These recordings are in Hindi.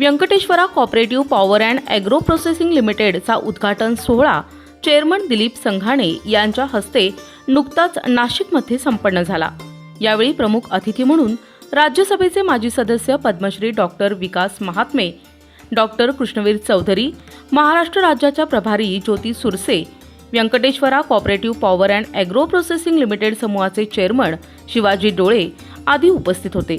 Venkateshwara cooperative power and agro processing लिमिटेडचा उद्घाटन सोहळा चेअरमन दिलीप संघाणे यांच्या हस्ते नुकताच नाशिकमध्ये संपन्न झाला। यावेळी प्रमुख अतिथी म्हणून राज्यसभेचे माजी सदस्य पद्मश्री डॉक्टर विकास महात्मे, डॉक्टर कृष्णवीर चौधरी, महाराष्ट्र राज्याच्या प्रभारी Jyoti Surse, Venkateshwara cooperative power and agro processing limited समूहाचे चेअरमन शिवाजी डोळे आदी उपस्थित होते।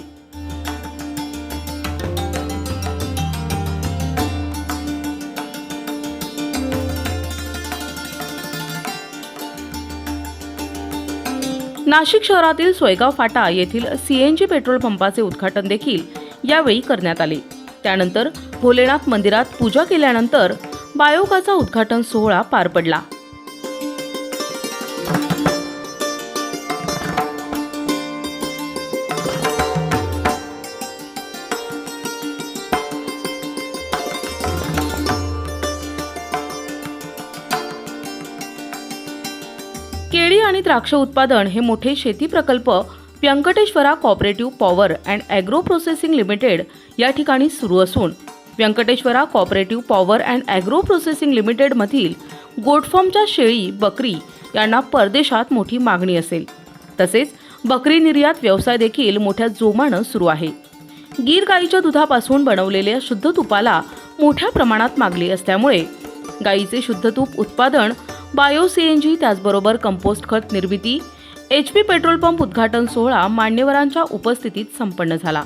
नाशिक शहरातील सोयगाव फाटा येथील सीएनजी पेट्रोल पंपाचे उद्घाटन देखील यावेळी करण्यात आले। त्यानंतर भोलेनाथ मंदिरात पूजा केल्यानंतर बायोगाचा उद्घाटन सोहळा पार पडला। केळी आणि द्राक्ष उत्पादन हे मोठे शेती प्रकल्प Venkateshwara cooperative power and agro processing limited या ठिकाणी सुरू असून Venkateshwara cooperative power and agro processing लिमिटेडमधील गोटफार्मच्या शेळी, बकरी यांना परदेशात मोठी मागणी असेल। तसेच बकरी निर्यात व्यवसाय देखील मोठ्या जोमानं सुरू आहे। गीर गाईच्या दुधापासून बनवलेल्या शुद्ध तुपाला मोठ्या प्रमाणात मागणी असल्यामुळे गाईचे शुद्ध तूप उत्पादन, बायो सीएनजी, त्याचबरोबर कंपोस्ट खत निर्मिती, HP पेट्रोल पंप उद्घाटन सोहळा मान्यवरांच्या उपस्थितीत संपन्न झाला।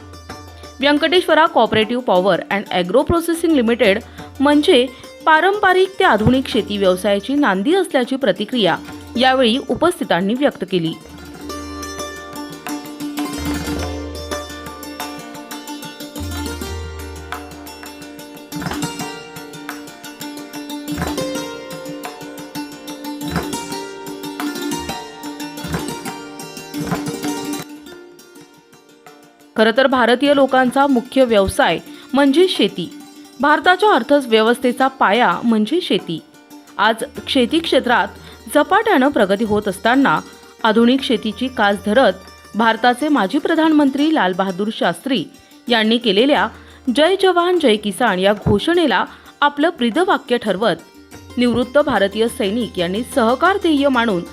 Venkateshwara cooperative power and agro processing limited म्हणजे पारंपरिक ते आधुनिक शेती व्यवसायाची नांदी असल्याची प्रतिक्रिया यावेळी उपस्थितांनी व्यक्त केली। खरं तर भारतीय लोकांचा मुख्य व्यवसाय म्हणजे शेती। भारताच्या अर्थव्यवस्थेचा पाया म्हणजे शेती। आज शेती क्षेत्रात झपाट्यानं प्रगती होत असताना आधुनिक शेतीची कास धरत भारताचे माजी प्रधानमंत्री लालबहादूर शास्त्री यांनी केलेल्या जय जवान जय किसान या घोषणेला आपलं ब्रीदवाक्य ठरवत निवृत्त भारतीय सैनिक यांनी सहकार ध्येय मानून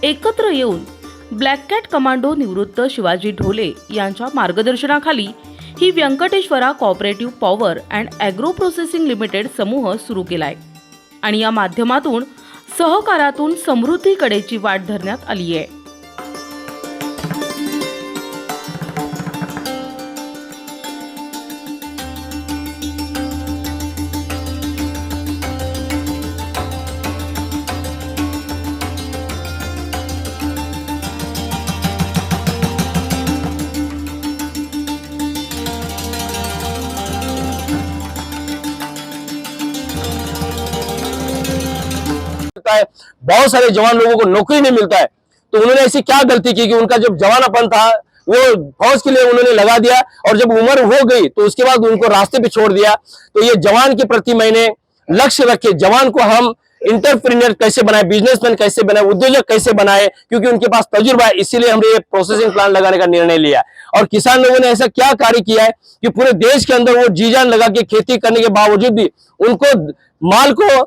एकत्र येऊन ब्लॅक कॅट कमांडो निवृत्त शिवाजी ढोले यांच्या मार्गदर्शनाखाली ही Venkateshwara cooperative power and agro processing limited समूह सुरू केलाय आणि या माध्यमातून सहकारातून समृद्धीकडेची वाट धरण्यात आली आहे। है, बहुत सारे जवान लोगों को नौकरी नहीं मिलता है। तो उन्होंने ऐसी क्या गलती की कि उनका जब जवानापन था वो फौज के लिए उन्होंने लगा दिया और जब उम्र हो गई तो उसके बाद उनको रास्ते पे छोड़ दिया। तो ये जवान के प्रति मैंने लक्ष्य रखे, जवान को हम इंटरप्रेन्योर कैसे बनाए, बिजनेसमैन कैसे बनाए, उद्योजक कैसे बनाए, क्योंकि उनके पास तजुर्बा है। इसीलिए हमने ये प्रोसेसिंग प्लांट लगाने का निर्णय लिया। और किसान लोगों ने ऐसा क्या कार्य किया है कि पूरे देश के अंदर वो जी जान लगा के खेती करने के बावजूद भी उनको माल को,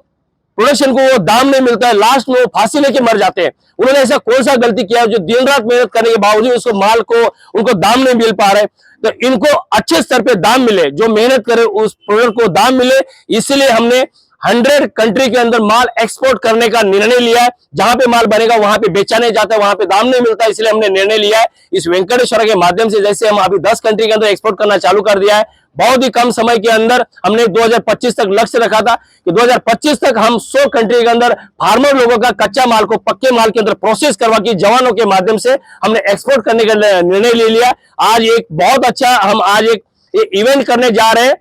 प्रोडक्शन को वो दाम नहीं मिलता है, लास्ट में वो फांसी लेके मर जाते हैं। उन्होंने ऐसा कौन सा गलती किया जो दिन रात मेहनत करने के बावजूद उसको माल को उनको दाम नहीं मिल पा रहे। तो इनको अच्छे स्तर पे दाम मिले, जो मेहनत करे उस प्रोडक्ट को दाम मिले। इसलिए हमने 100 कंट्री के अंदर माल एक्सपोर्ट करने का निर्णय लिया है। जहां पे माल बनेगा वहां पे बेचा नहीं जाता, वहां पे दाम नहीं मिलता, इसलिए हमने निर्णय लिया है। इस वेंकटेश्वरा के माध्यम से जैसे हम अभी 10 कंट्री के अंदर एक्सपोर्ट करना चालू कर दिया है, बहुत ही कम समय के अंदर हमने 2025 तक लक्ष्य रखा था कि 2025 तक हम 100 कंट्री के अंदर फार्मर लोगों का कच्चा माल को पक्के माल के अंदर प्रोसेस करवा के जवानों के माध्यम से हमने एक्सपोर्ट करने का निर्णय ले लिया। आज एक बहुत अच्छा हम आज एक इवेंट करने जा रहे हैं,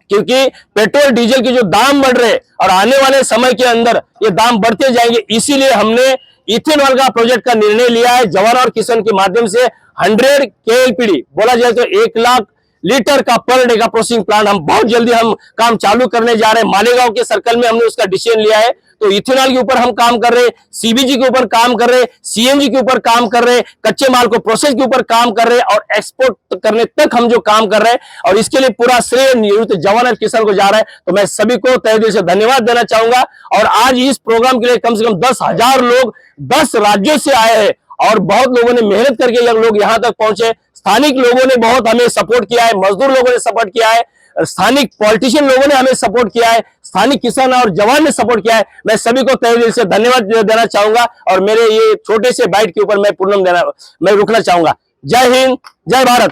क्योंकि पेट्रोल डीजल के जो दाम बढ़ रहे और आने वाले समय के अंदर ये दाम बढ़ते जाएंगे। इसीलिए हमने इथेनॉल का प्रोजेक्ट का निर्णय लिया है। जवान और किसान के माध्यम से 100 KLPD बोला जाए तो 1 लाख लीटर का पर डे का प्रोसेसिंग प्लांट हम बहुत जल्दी हम काम चालू करने जा रहे हैं। मालेगांव के सर्कल में हमने उसका डिसीजन लिया है। तो इथेनॉल के ऊपर हम काम कर रहे हैं, सीबीजी के ऊपर काम कर रहे हैं, सीएनजी के ऊपर काम कर रहे हैं, कच्चे माल को प्रोसेस के ऊपर काम कर रहे हैं और एक्सपोर्ट करने तक हम जो काम कर रहे हैं, और इसके लिए पूरा श्रेय निवृत्त जवान और किसान को जा रहा है। तो मैं सभी को तहे दिल से धन्यवाद देना चाहूंगा। और आज इस प्रोग्राम के लिए कम से कम 10,000 लोग 10 राज्यों से आए हैं और बहुत लोगों ने मेहनत करके लोग यहाँ तक पहुंचे। स्थानिक लोगों ने बहुत हमें सपोर्ट किया है, मजदूर लोगों ने सपोर्ट किया है, स्थानिक पॉलिटिशियन लोगों ने हमें सपोर्ट किया है, स्थानिक किसान और जवान ने सपोर्ट किया है। मैं सभी को तहे दिल से धन्यवाद देना चाहूंगा और मेरे ये छोटे से बाइट के ऊपर मैं रुकना चाहूंगा। जय हिंद, जय भारत।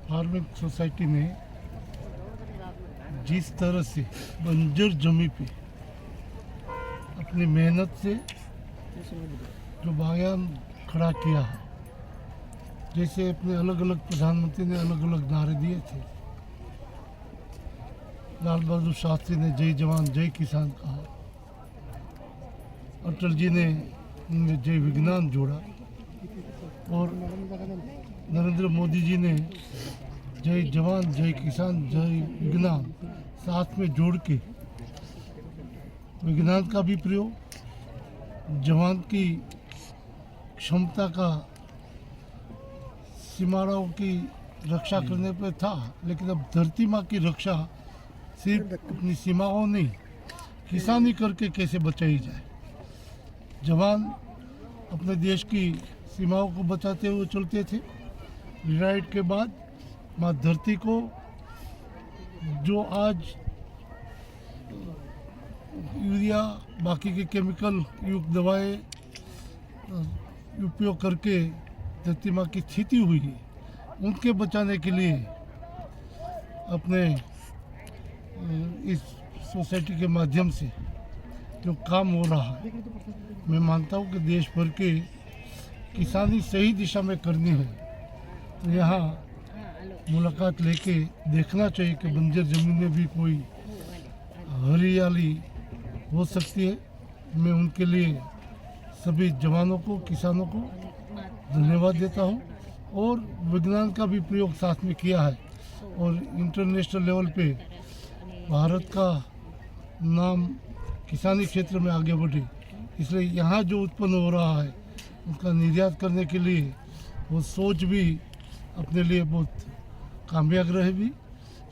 फार्मिंग सोसाइटी ने जिस तरह से बंजर जमी पे अपनी मेहनत से जो बयान खड़ा किया है, जैसे अपने अलग अलग प्रधानमंत्री ने अलग अलग नारे दिए थे, लाल बहादुर शास्त्री ने जय जवान जय किसान कहा, अटल जी ने उनमें जय विज्ञान जोड़ा और नरेंद्र मोदी जी ने जय जवान जय किसान जय विज्ञान साथ में जोड़ के विज्ञान का भी प्रयोग, जवान की क्षमता का सीमाओं की रक्षा करने पर था, लेकिन अब धरती माँ की रक्षा सिर्फ अपनी सीमाओं नहीं, किसानी करके कैसे बचाई जाए। जवान अपने देश की सीमाओं को बचाते हुए चलते थे। रिटायर्ड के बाद माँ धरती को जो आज यूरिया बाकी के केमिकल युक्त दवाएं उपयोग करके धरती माँ की स्थिति हुई है, उनके बचाने के लिए अपने इस सोसाइटी के माध्यम से जो काम हो रहा है, मैं मानता हूँ कि देश भर के किसानी सही दिशा में करनी है तो यहाँ मुलाकात लेके देखना चाहिए कि बंजर जमीन में भी कोई हरियाली हो सकती है। मैं उनके लिए सभी जवानों को, किसानों को धन्यवाद देता हूँ और विज्ञान का भी प्रयोग साथ में किया है और इंटरनेशनल लेवल पे भारत का नाम किसानी क्षेत्र में आगे बढ़े, इसलिए यहाँ जो उत्पन्न हो रहा है उसका निर्यात करने के लिए वो सोच भी अपने लिए बहुत कामयाब रहे भी।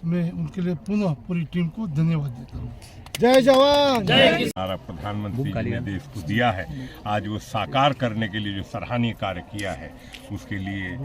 मैं उनके लिए पुनः पूरी टीम को धन्यवाद देता हूँ। जय जवान जय किसान। हमारा प्रधानमंत्री जी ने देश को दिया है, आज वो साकार करने के लिए जो सराहनीय कार्य किया है उसके लिए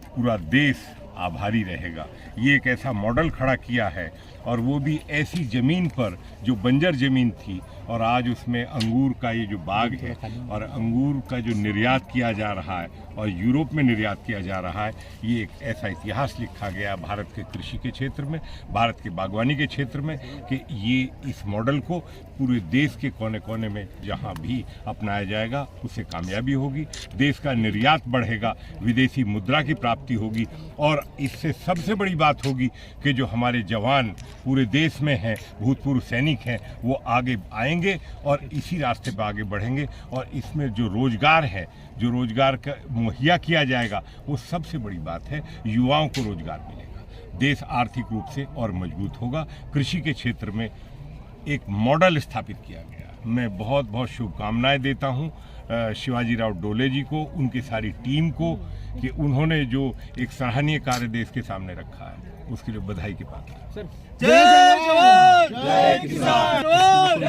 पूरा देश आभारी रहेगा। ये एक ऐसा मॉडल खड़ा किया है और वो भी ऐसी ज़मीन पर जो बंजर ज़मीन थी और आज उसमें अंगूर का ये जो बाग है और अंगूर का जो निर्यात किया जा रहा है और यूरोप में निर्यात किया जा रहा है, ये एक ऐसा इतिहास लिखा गया भारत के कृषि के क्षेत्र में, भारत के बागवानी के क्षेत्र में कि ये इस मॉडल को पूरे देश के कोने कोने में जहाँ भी अपनाया जाएगा उससे कामयाबी होगी, देश का निर्यात बढ़ेगा, विदेशी मुद्रा की प्राप्ति होगी और इससे सबसे बड़ी बात होगी कि जो हमारे जवान पूरे देश में हैं, भूतपूर्व सैनिक हैं, वो आगे आएंगे और इसी रास्ते पर आगे बढ़ेंगे और इसमें जो रोजगार है, जो रोजगार का मुहैया किया जाएगा, वो सबसे बड़ी बात है, युवाओं को रोजगार मिलेगा, देश आर्थिक रूप से और मजबूत होगा। कृषि के क्षेत्र में एक मॉडल स्थापित किया गया। मैं बहुत बहुत शुभकामनाएं देता हूं शिवाजी राव डोले जी को, उनकी सारी टीम को कि उन्होंने जो एक सराहनीय कार्य देश के सामने रखा है उसके लिए बधाई के पात्र। जय जवान जय किसान।